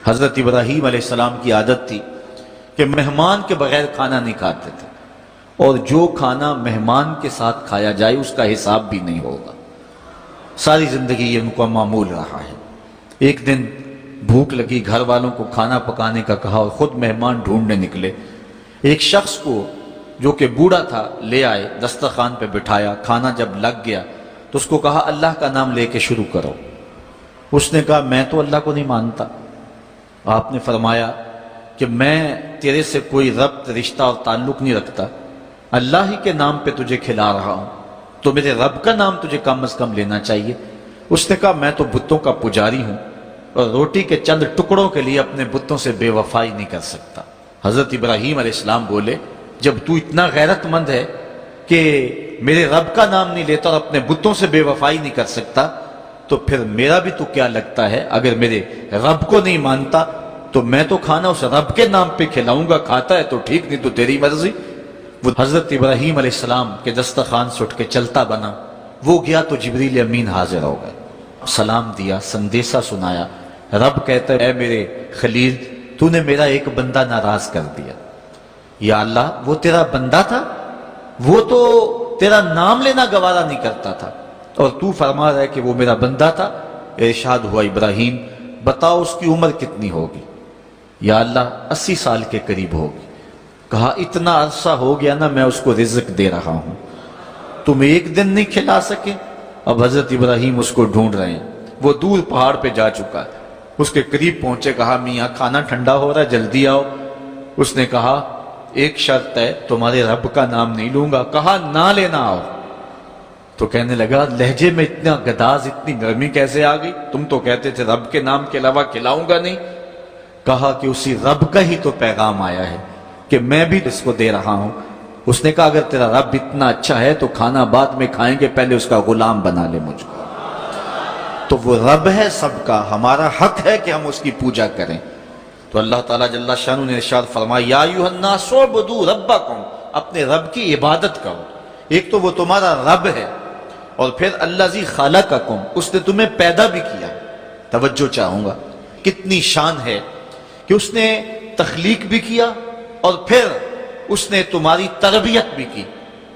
حضرت ابراہیم علیہ السلام کی عادت تھی کہ مہمان کے بغیر کھانا نہیں کھاتے تھے، اور جو کھانا مہمان کے ساتھ کھایا جائے اس کا حساب بھی نہیں ہوگا۔ ساری زندگی یہ ان کا معمول رہا ہے۔ ایک دن بھوک لگی، گھر والوں کو کھانا پکانے کا کہا اور خود مہمان ڈھونڈنے نکلے۔ ایک شخص کو جو کہ بوڑھا تھا لے آئے، دسترخوان پہ بٹھایا، کھانا جب لگ گیا تو اس کو کہا اللہ کا نام لے کے شروع کرو۔ اس نے کہا میں تو اللہ کو نہیں مانتا۔ آپ نے فرمایا کہ میں تیرے سے کوئی ربط، رشتہ اور تعلق نہیں رکھتا، اللہ ہی کے نام پہ تجھے کھلا رہا ہوں، تو میرے رب کا نام تجھے کم از کم لینا چاہیے۔ اس نے کہا میں تو بتوں کا پجاری ہوں اور روٹی کے چند ٹکڑوں کے لیے اپنے بتوں سے بے وفائی نہیں کر سکتا۔ حضرت ابراہیم علیہ السلام بولے جب تو اتنا غیرت مند ہے کہ میرے رب کا نام نہیں لیتا اور اپنے بتوں سے بے وفائی نہیں کر سکتا، تو پھر میرا بھی تو کیا لگتا ہے، اگر میرے رب کو نہیں مانتا تو میں تو کھانا اس رب کے نام پہ کھلاؤں گا، کھاتا ہے تو ٹھیک، نہیں تو تیری مرضی۔ وہ حضرت ابراہیم علیہ السلام کے دسترخوان سے اٹھ کے چلتا بنا، وہ گیا تو جبریل امین حاضر ہو گئے، سلام دیا، سندیسہ سنایا۔ رب کہتا ہے اے میرے خلیل، تو نے میرا ایک بندہ ناراض کر دیا۔ یا اللہ، وہ تیرا بندہ تھا، وہ تو تیرا نام لینا گوارا نہیں کرتا تھا، اور تو فرما رہا ہے کہ وہ میرا بندہ تھا۔ ارشاد ہوا ابراہیم بتاؤ اس کی عمر کتنی ہوگی؟ یا اللہ 80 سال کے قریب ہوگی۔ کہا اتنا عرصہ ہو گیا نا میں اس کو رزق دے رہا ہوں، تم ایک دن نہیں کھلا سکے؟ اب حضرت ابراہیم اس کو ڈھونڈ رہے ہیں، وہ دور پہاڑ پہ جا چکا ہے، اس کے قریب پہنچے، کہا میاں کھانا ٹھنڈا ہو رہا ہے جلدی آؤ۔ اس نے کہا ایک شرط ہے، تمہارے رب کا نام نہیں لوں گا۔ کہا نہ لینا آؤ۔ تو کہنے لگا لہجے میں اتنا گداز، اتنی نرمی کیسے آ گئی؟ تم تو کہتے تھے رب کے نام کے علاوہ کھلاؤں گا نہیں۔ کہا کہ اسی رب کا ہی تو پیغام آیا ہے کہ میں بھی اس کو دے رہا ہوں۔ اس نے کہا اگر تیرا رب اتنا اچھا ہے تو کھانا بعد میں کھائیں گے، پہلے اس کا غلام بنا لے مجھ کو۔ تو وہ رب ہے سب کا، ہمارا حق ہے کہ ہم اس کی پوجا کریں۔ تو اللہ تعالیٰ جل شانہ نے ارشاد فرمایا یا ایھا الناس اعبدوا ربکم، اپنے رب کی عبادت کرو۔ ایک تو وہ تمہارا رب ہے، اور پھر الذی خلقکم، اس نے تمہیں پیدا بھی کیا۔ توجہ چاہوں گا، کتنی شان ہے کہ اس نے تخلیق بھی کیا اور پھر اس نے تمہاری تربیت بھی کی۔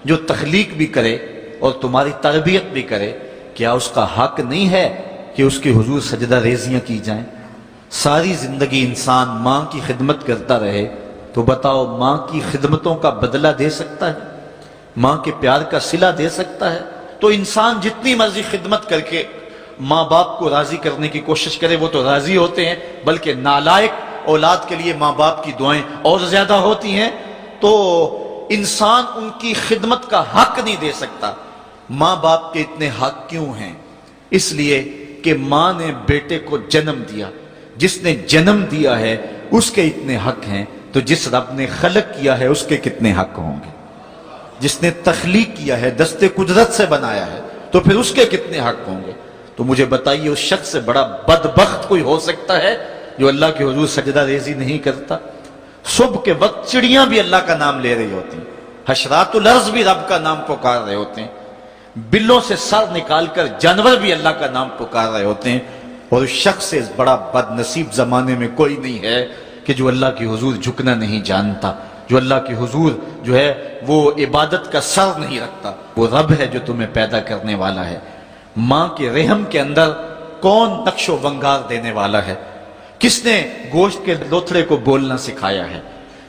جو تخلیق بھی کرے اور تمہاری تربیت بھی کرے، کیا اس کا حق نہیں ہے کہ اس کے حضور سجدہ ریزیاں کی جائیں؟ ساری زندگی انسان ماں کی خدمت کرتا رہے تو بتاؤ ماں کی خدمتوں کا بدلہ دے سکتا ہے؟ ماں کے پیار کا صلہ دے سکتا ہے؟ تو انسان جتنی مرضی خدمت کر کے ماں باپ کو راضی کرنے کی کوشش کرے وہ تو راضی ہوتے ہیں، بلکہ نالائق اولاد کے لیے ماں باپ کی دعائیں اور زیادہ ہوتی ہیں۔ تو انسان ان کی خدمت کا حق نہیں دے سکتا۔ ماں باپ کے اتنے حق کیوں ہیں؟ اس لیے کہ ماں نے بیٹے کو جنم دیا، جس نے جنم دیا ہے اس کے اتنے حق ہیں، تو جس رب نے خلق کیا ہے اس کے کتنے حق ہوں گے؟ جس نے تخلیق کیا ہے، دست قدرت سے بنایا ہے، تو پھر اس کے کتنے حق ہوں گے؟ تو مجھے بتائیے اس شخص سے بڑا بدبخت کوئی ہو سکتا ہے جو اللہ کے حضور سجدہ ریزی نہیں کرتا؟ صبح کے وقت چڑیاں بھی اللہ کا نام لے رہی ہوتی ہیں، حشرات الارض بھی رب کا نام پکار رہے ہوتے ہیں، بلوں سے سر نکال کر جانور بھی اللہ کا نام پکار رہے ہوتے ہیں، اور اس شخص سے بڑا بد نصیب زمانے میں کوئی نہیں ہے کہ جو اللہ کی حضور جھکنا نہیں جانتا، جو اللہ کی حضور جو ہے وہ عبادت کا سر نہیں رکھتا۔ وہ رب ہے جو تمہیں پیدا کرنے والا ہے۔ ماں کے رحم کے اندر کون نقش و ونگار دینے والا ہے؟ کس نے گوشت کے لوتھڑے کو بولنا سکھایا ہے؟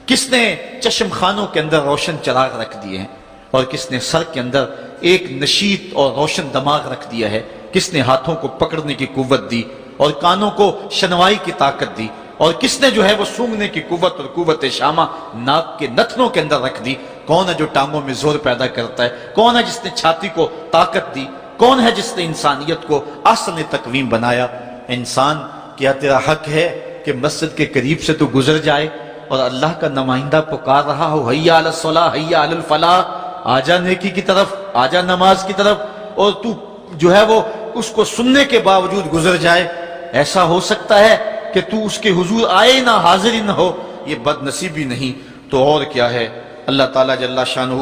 کس نے چشم خانوں کے اندر روشن چراغ رکھ دیے ہیں؟ اور کس نے سر کے اندر ایک نشیط اور روشن دماغ رکھ دیا ہے؟ کس نے ہاتھوں کو پکڑنے کی قوت دی اور کانوں کو شنوائی کی طاقت دی؟ اور کس نے جو ہے وہ سونگھنے کی قوت اور قوت شامہ ناک کے نتنوں کے اندر رکھ دی؟ کون ہے جو ٹانگوں میں زور پیدا کرتا ہے؟ کون ہے جس نے چھاتی کو طاقت دی؟ کون ہے جس نے انسانیت کو احسن تقویم بنایا؟ انسان، کیا تیرا حق ہے کہ مسجد کے قریب سے تو گزر جائے اور اللہ کا نمائندہ پکار رہا ہو حیا علی الصلاۃ حیا علی الفلاح، آجا نیکی کی طرف، آجا نماز کی طرف، اور تو جو ہے وہ اس کو سننے کے باوجود گزر جائے؟ ایسا ہو سکتا ہے کہ تو اس کے حضور آئے نہ، حاضر ہی نہ ہو؟ یہ بد نصیبی نہیں تو اور کیا ہے؟ اللہ تعالیٰ جل شانہ